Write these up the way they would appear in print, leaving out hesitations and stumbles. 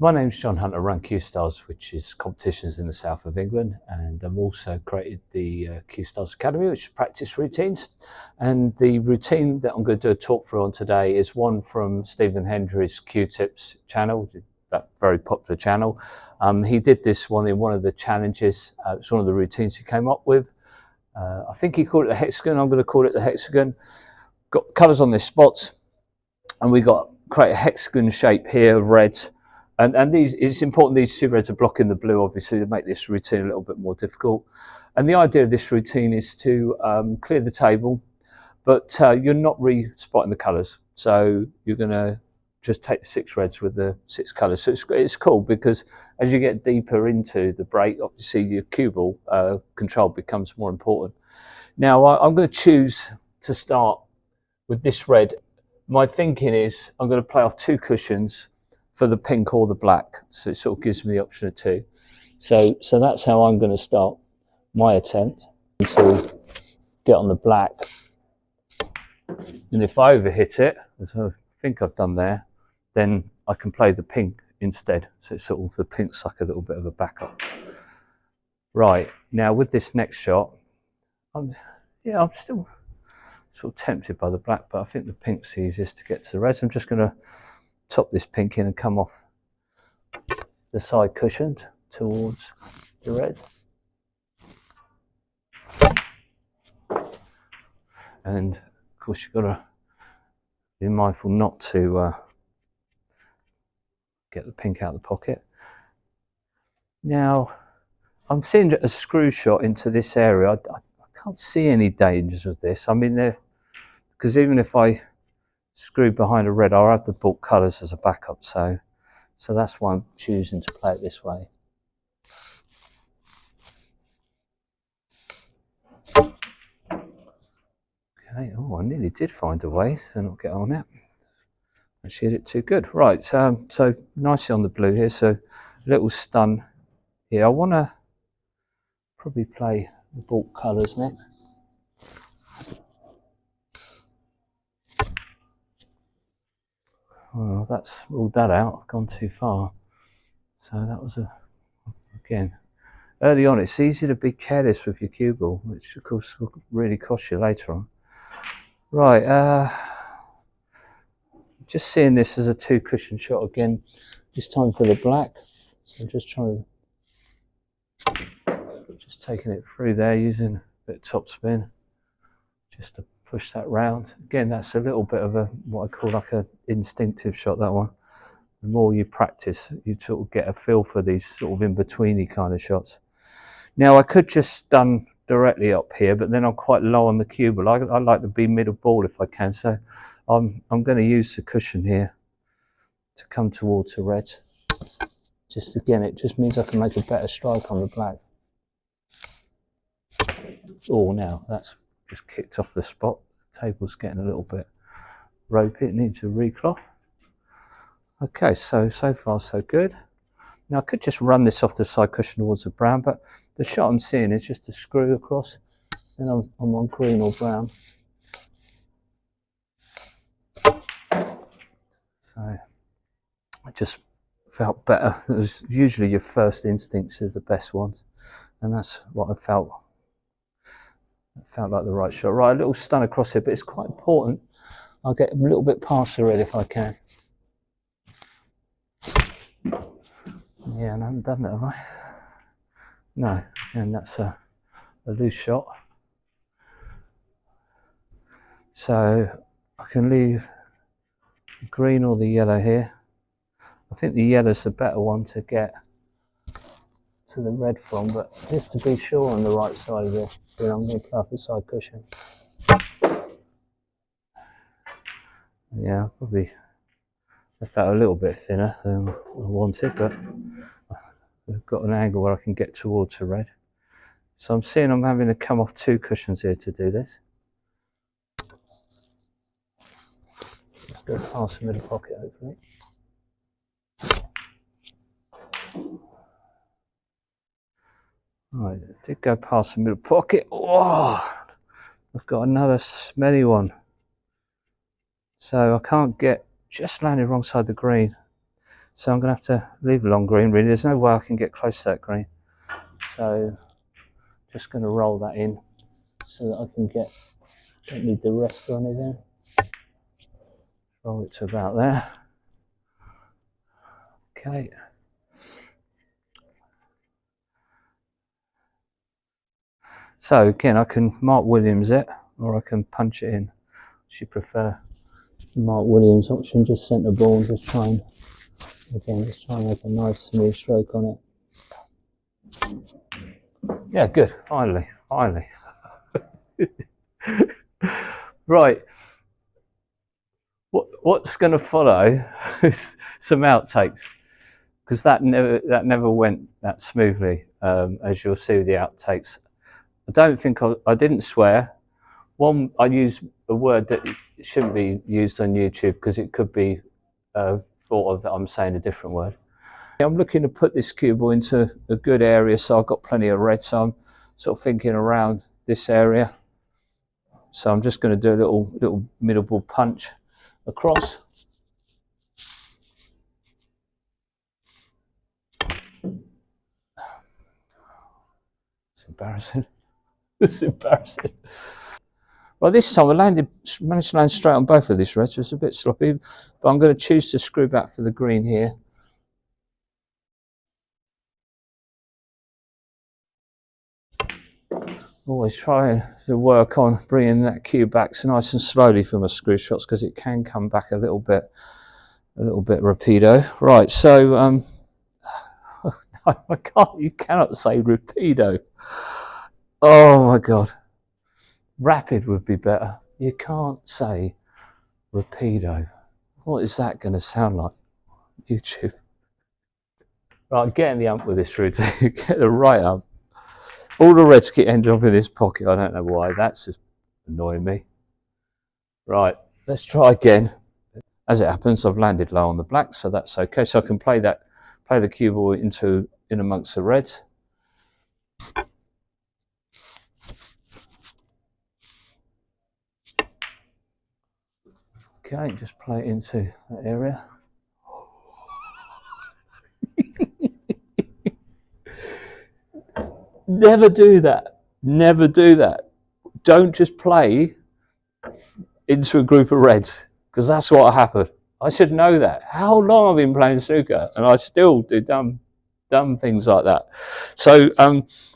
My name's John Hunter. I run Cuestars, which is competitions in the south of England, and I've also created the Cuestars Academy, which is practice routines. And the routine that I'm going to do a talk through on today is one from Stephen Hendry's Q-Tips channel, that very popular channel. He did this one in one of the challenges. It's one of the routines he came up with. I think he called it the hexagon. I'm going to call it the hexagon. Got colours on their spots, and we got create a hexagon shape here of reds. And these, it's important these two reds are blocking the blue, obviously, to make this routine a little bit more difficult. And the idea of this routine is to clear the table, but you're not re-spotting the colours. So you're going to just take the 6 reds with the 6 colours. So it's cool because as you get deeper into the break, obviously your cue ball control becomes more important. Now I'm going to choose to start with this red. My thinking is I'm going to play off 2 cushions for the pink or the black, so it sort of gives me the option of 2. So that's how I'm going to start my attempt to get on the black. And if I overhit it, as I think I've done there, then I can play the pink instead. So it's sort of the pink's like a little bit of a backup. Right, now with this next shot, I'm still sort of tempted by the black, but I think the pink's easiest to get to the reds. I'm just going to top this pink in and come off the side cushion towards the red. And of course you've got to be mindful not to get the pink out of the pocket. Now I'm seeing a screw shot into this area. I can't see any dangers with this. I mean, because even if I screw behind a red, I'll have the bulk colours as a backup, so that's why I'm choosing to play it this way. Okay, oh, I nearly did find a way to not get on it. Actually hit it too good. Right, so nicely on the blue here, so a little stun here. I want to probably play the bulk colours next. Well, that's ruled that out. I've gone too far. So that was again, early on it's easy to be careless with your cue ball, which of course will really cost you later on. Right, just seeing this as a 2 cushion shot again, this time for the black. So I'm just trying to, just taking it through there using a bit of top spin, just to push that round. Again, that's a little bit of what I call like an instinctive shot, that one. The more you practice, you sort of get a feel for these sort of in-betweeny kind of shots. Now I could just stun directly up here, but then I'm quite low on the cue ball. I like to be middle ball if I can, so I'm going to use the cushion here to come towards the red. Just again, it just means I can make a better strike on the black. Oh, now that's just kicked off the spot. The table's getting a little bit ropey. It needs a recloth. Okay, so far so good. Now I could just run this off the side cushion towards the brown, but the shot I'm seeing is just a screw across, and I'm on green or brown. So I just felt better. It was usually your first instincts are the best ones, and that's what I felt. It felt like the right shot. Right, a little stun across here, but it's quite important I'll get a little bit past the red if I can. Yeah, and I haven't done that, have I? No, and that's a loose shot. So I can leave the green or the yellow here. I think the yellow's the better one to get to the red from, but just to be sure on the right side of this, then I'm going to play off the side cushion. Yeah, I'll probably left that a little bit thinner than I wanted, but I've got an angle where I can get towards the red. So I'm seeing I'm having to come off 2 cushions here to do this. Let's go past the middle pocket, hopefully. Right, I did go past the middle pocket. Oh, I've got another smelly one. So I can't get, just landed wrong side of the green. So I'm going to have to leave it on green really. There's no way I can get close to that green. So just going to roll that in so that I can get, don't need the rest or anything. Roll it to about there. Okay. So again, I can Mark Williams it, or I can punch it in. If you prefer Mark Williams option, just centre ball and just try and, again, just try and make a nice smooth stroke on it. Yeah, good. Finally. Right. What's going to follow is some outtakes, because that never went that smoothly, as you'll see with the outtakes. I don't think I didn't swear. One, I used a word that shouldn't be used on YouTube because it could be thought of that I'm saying a different word. I'm looking to put this cue ball into a good area, so I've got plenty of red, so I'm sort of thinking around this area. So I'm just going to do a little middle ball punch across. It's embarrassing. It's embarrassing. Well, this time I managed to land straight on both of these reds, so it's a bit sloppy, but I'm going to choose to screw back for the green here. Always trying to work on bringing that cue back so nice and slowly for my screw shots, because it can come back a little bit rapido. Right, so you cannot say rapido. Oh my god, rapid would be better. You can't say rapido. What is that going to sound like? YouTube. Right, get in the ump with this routine. Get the right ump. All the reds end up in this pocket. I don't know why. That's just annoying me. Right, let's try again. As it happens, I've landed low on the black, so that's okay. So I can play the cue ball in amongst the reds. Okay, just play it into that area. Never do that. Never do that. Don't just play into a group of reds, because that's what happened. I should know that. How long I've been playing snooker, and I still do dumb things like that. So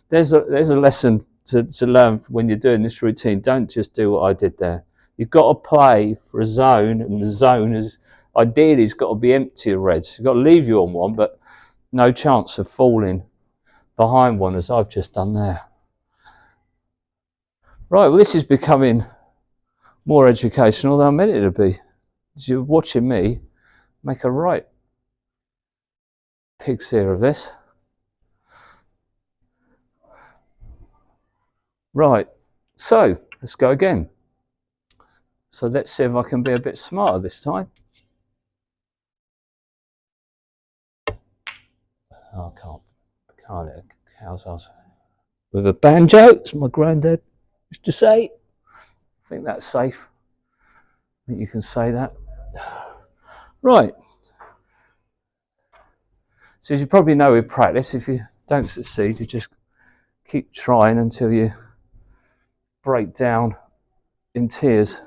there's a lesson to learn when you're doing this routine. Don't just do what I did there. You've got to play for a zone, and the zone is ideally has got to be empty of reds. You've got to leave you on one, but no chance of falling behind one, as I've just done there. Right, well, this is becoming more educational than I meant it to be. As you're watching me make a right pig's ear of this. Right, so let's go again. So let's see if I can be a bit smarter this time. Oh, I can't hit a cow's ass with a banjo, as my granddad used to say. I think that's safe. I think you can say that. Right. So as you probably know with practice, if you don't succeed, you just keep trying until you break down in tears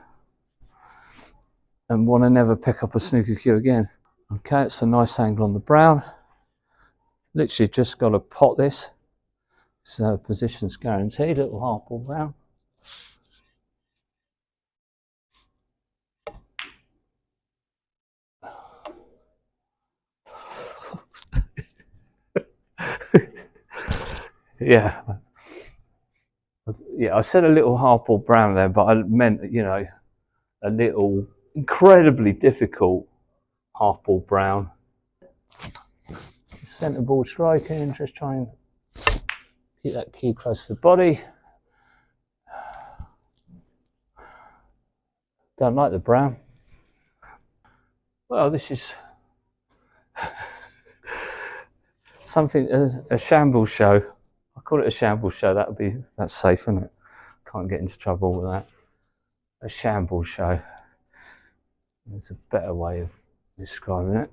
and want to never pick up a snooker cue again. Okay, it's a nice angle on the brown. Literally just got to pot this. So position's guaranteed, little half ball brown. Yeah, I said a little half ball brown there, but I meant, you know, a little incredibly difficult half ball brown. Centre ball striking, just try and keep that cue close to the body. Don't like the brown. Well, this is something, a shambles show. I call it a shambles show. That's safe, isn't it? Can't get into trouble with that. A shambles show. There's a better way of describing it.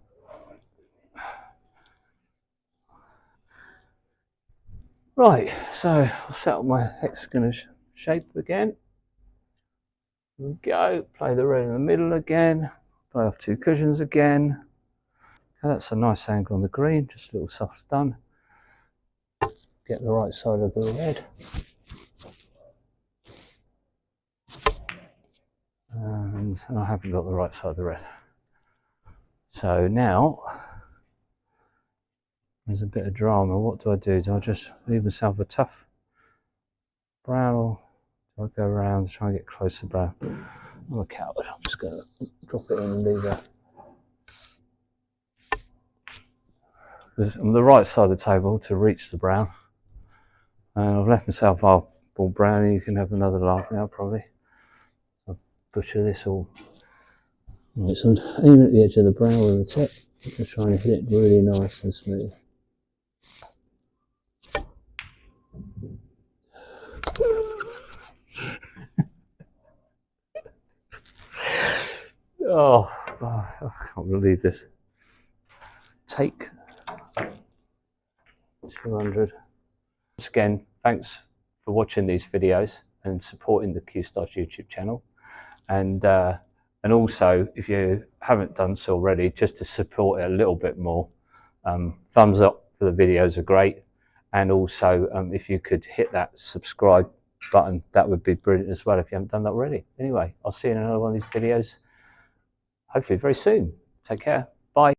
Right, so I'll set up my hexagon shape again. Here we go, play the red in the middle again, play off 2 cushions again. Okay, that's a nice angle on the green, just a little soft stun. Get the right side of the red. And I haven't got the right side of the red. So now, there's a bit of drama. What do? Do I just leave myself a tough brown, or do I go around and try and get close to brown? I'm a coward. I'm just going to drop it in and leave that. I'm the right side of the table to reach the brown. And I've left myself half ball brown, and you can have another laugh now probably. I'll butcher this all. Right, so I'm aiming at the edge of the brown with the tip. Just trying to hit it really nice and smooth. Oh, I can't believe this. Take 200. Once again, thanks for watching these videos and supporting the Cuestars YouTube channel. And also, if you haven't done so already, just to support it a little bit more, thumbs up for the videos are great. And also, if you could hit that subscribe button, that would be brilliant as well if you haven't done that already. Anyway, I'll see you in another one of these videos, hopefully very soon. Take care.